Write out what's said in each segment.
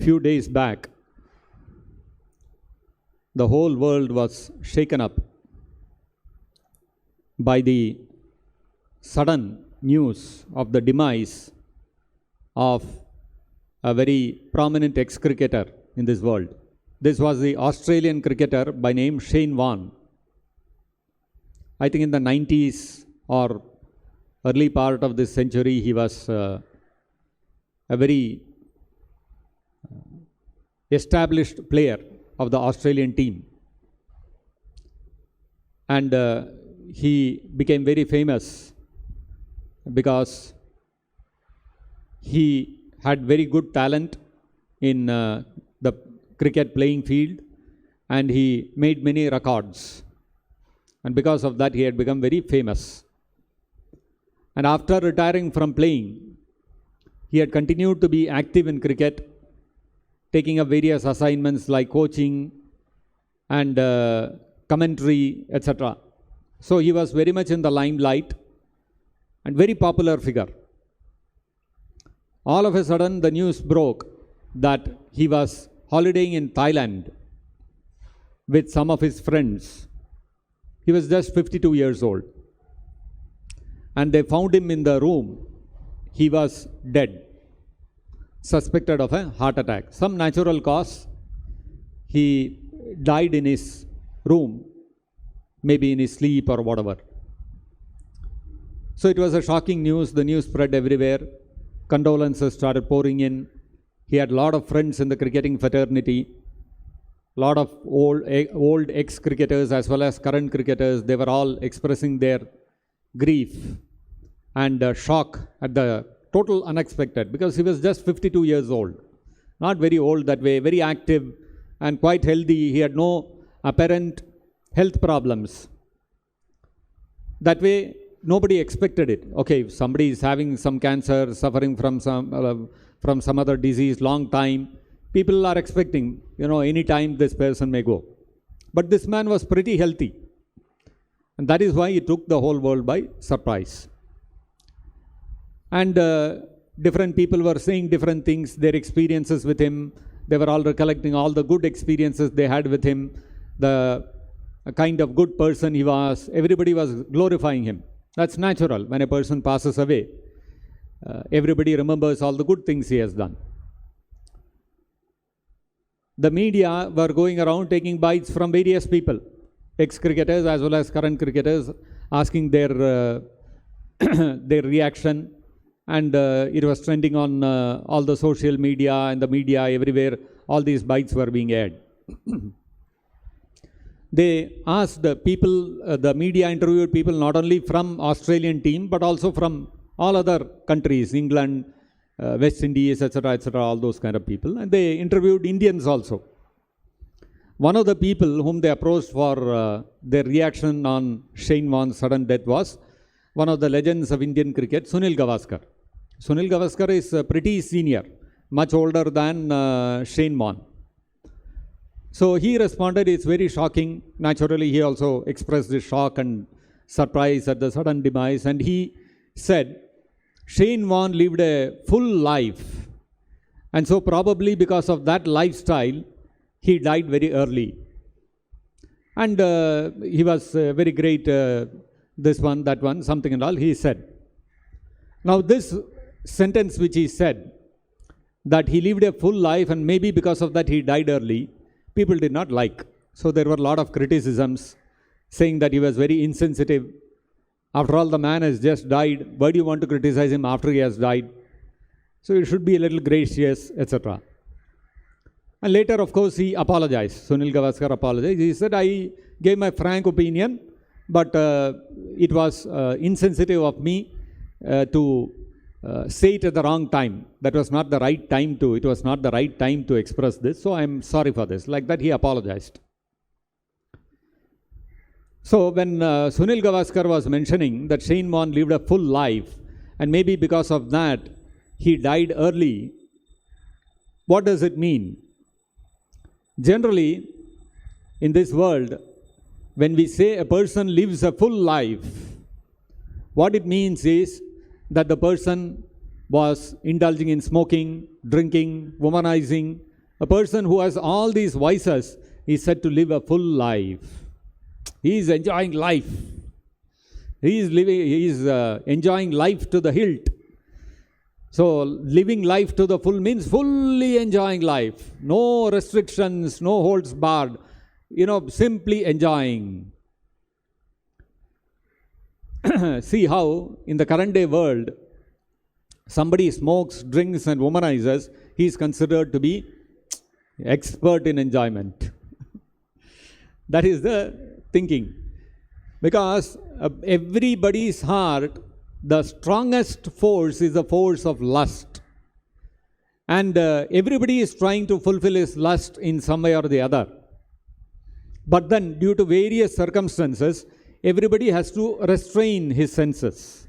few days back, the whole world was shaken up by the sudden news of the demise of a very prominent ex-cricketer in this world. This was the Australian cricketer by name Shane Warne. I think in the 90s or early part of this century, he was a very established player of the Australian team. And he became very famous because he had very good talent in the cricket playing field, and he made many records. And because of that, he had become very famous. And after retiring from playing, he had continued to be active in cricket, taking up various assignments like coaching and commentary, etc. So he was very much in the limelight and very popular figure. All of a sudden, the news broke that he was holidaying in Thailand with some of his friends. He was just 52 years old. And they found him in the room. He was dead, suspected of a heart attack. Some natural cause. He died in his room, maybe in his sleep or whatever. So it was a shocking news. The news spread everywhere. Condolences started pouring in. He had a lot of friends in the cricketing fraternity. A lot of old ex-cricketers as well as current cricketers. They were all expressing their grief and shock at the total unexpected, because he was just 52 years old. Not very old that way, very active and quite healthy. He had no apparent health problems. That way, nobody expected it. Okay, if somebody is having some cancer, suffering from some other disease, long time, people are expecting, any time this person may go. But this man was pretty healthy. And that is why he took the whole world by surprise. And different people were saying different things, their experiences with him. They were all recollecting all the good experiences they had with him, the kind of good person he was. Everybody was glorifying him. That's natural. When a person passes away, everybody remembers all the good things he has done. The media were going around taking bites from various people, ex-cricketers as well as current cricketers, asking their their reaction. And it was trending on all the social media and the media everywhere. All these bites were being aired. They asked the people, the media interviewed people not only from Australian team, but also from all other countries, England, West Indies, etc., all those kind of people. And they interviewed Indians also. One of the people whom they approached for their reaction on Shane Warne's sudden death was one of the legends of Indian cricket, Sunil Gavaskar. Sunil Gavaskar is pretty senior, much older than Shane Warne. So he responded, it's very shocking. Naturally, he also expressed his shock and surprise at the sudden demise. And he said, Shane Warne lived a full life. And so probably because of that lifestyle, he died very early. And he was very great, this one, that one, something and all, he said. Now this sentence which he said, that he lived a full life and maybe because of that he died early, people did not like. So there were a lot of criticisms saying that he was very insensitive. After all, the man has just died. Why do you want to criticize him after he has died? So you should be a little gracious, etc. And later, of course, he apologized. Sunil Gavaskar apologized. He said, I gave my frank opinion, but it was insensitive of me to say it at the wrong time. That was not the right time to, it was not the right time to express this. So I'm sorry for this. Like that, he apologized. So when Sunil Gavaskar was mentioning that Shane Warne lived a full life, and maybe because of that, he died early, what does it mean? Generally, in this world, when we say a person lives a full life, what it means is that the person was indulging in smoking, drinking, womanizing, a person who has all these vices is said to live a full life. He is enjoying life. He is enjoying life to the hilt. So, living life to the full means fully enjoying life. No restrictions, no holds barred. Simply enjoying. See how in the current day world, somebody smokes, drinks and womanizes, he is considered to be expert in enjoyment. That is the thinking. Because everybody's heart, the strongest force is the force of lust. And everybody is trying to fulfill his lust in some way or the other. But then, due to various circumstances, everybody has to restrain his senses.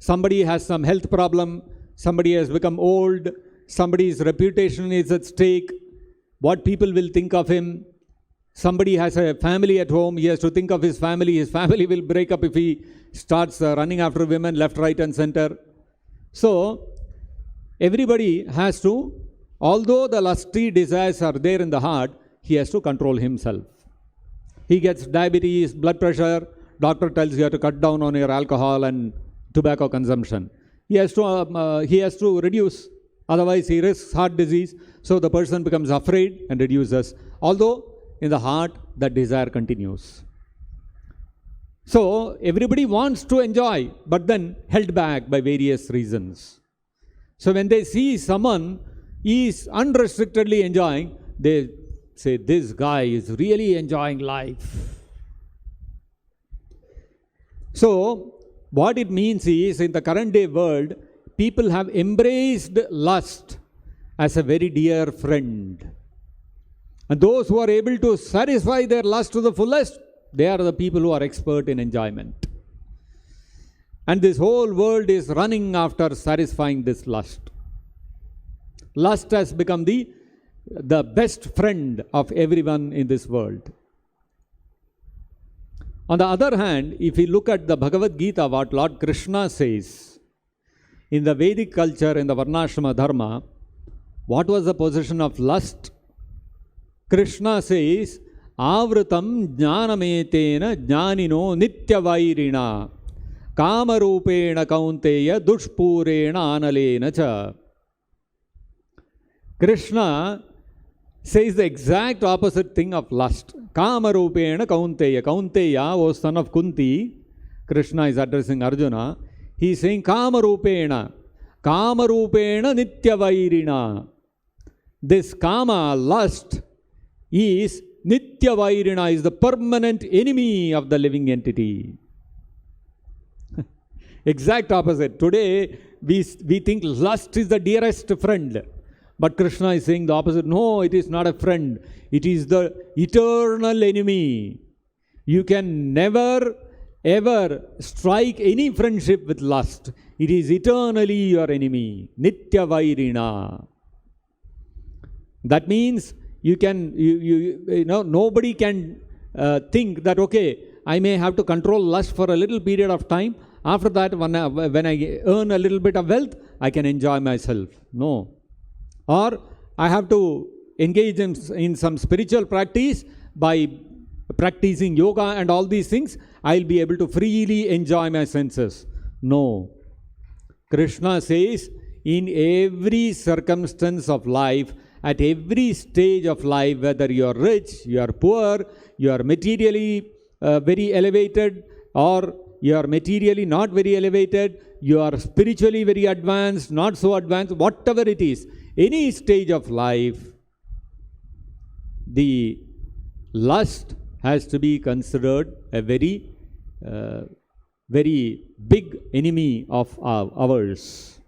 Somebody has some health problem, somebody has become old, somebody's reputation is at stake, what people will think of him. Somebody has a family at home, he has to think of his family will break up if he starts running after women left, right and center. So, everybody has to, although the lusty desires are there in the heart, he has to control himself. He gets diabetes, blood pressure, doctor tells you have to cut down on your alcohol and tobacco consumption. He has to reduce, otherwise he risks heart disease. So the person becomes afraid and reduces. Although in the heart, that desire continues. So everybody wants to enjoy, but then held back by various reasons. So when they see someone is unrestrictedly enjoying, they say, this guy is really enjoying life. So what it means is, in the current day world, people have embraced lust as a very dear friend. And those who are able to satisfy their lust to the fullest, they are the people who are expert in enjoyment. And this whole world is running after satisfying this lust. Lust has become the best friend of everyone in this world. On the other hand, if we look at the Bhagavad Gita, what Lord Krishna says, in the Vedic culture, in the Varnashrama Dharma, what was the position of lust? Krishna says, Avritam jnanametena jnanino nityavairina kamarupena kaunteya dushpurena analena cha. Krishna says the exact opposite thing of lust. Kamarupena kaunteya. Kaunteya was son of Kunti. Krishna is addressing Arjuna. He is saying Kamarupena. Kamarupena nityavairina. This Kama, lust, is Nityavairina, is the permanent enemy of the living entity. Exact opposite. Today, we think lust is the dearest friend. But Krishna is saying the opposite. No, it is not a friend. It is the eternal enemy. You can never, ever strike any friendship with lust. It is eternally your enemy. Nityavairina. That means nobody can think that, okay, I may have to control lust for a little period of time. After that, when I earn a little bit of wealth, I can enjoy myself. No. Or I have to engage in some spiritual practice. By practicing yoga and all these things, I'll be able to freely enjoy my senses. No. Krishna says, in every circumstance of life, at every stage of life, whether you are rich, you are poor, you are materially very elevated, or you are materially not very elevated, you are spiritually very advanced, not so advanced, whatever it is, any stage of life, the lust has to be considered a very big enemy of ours.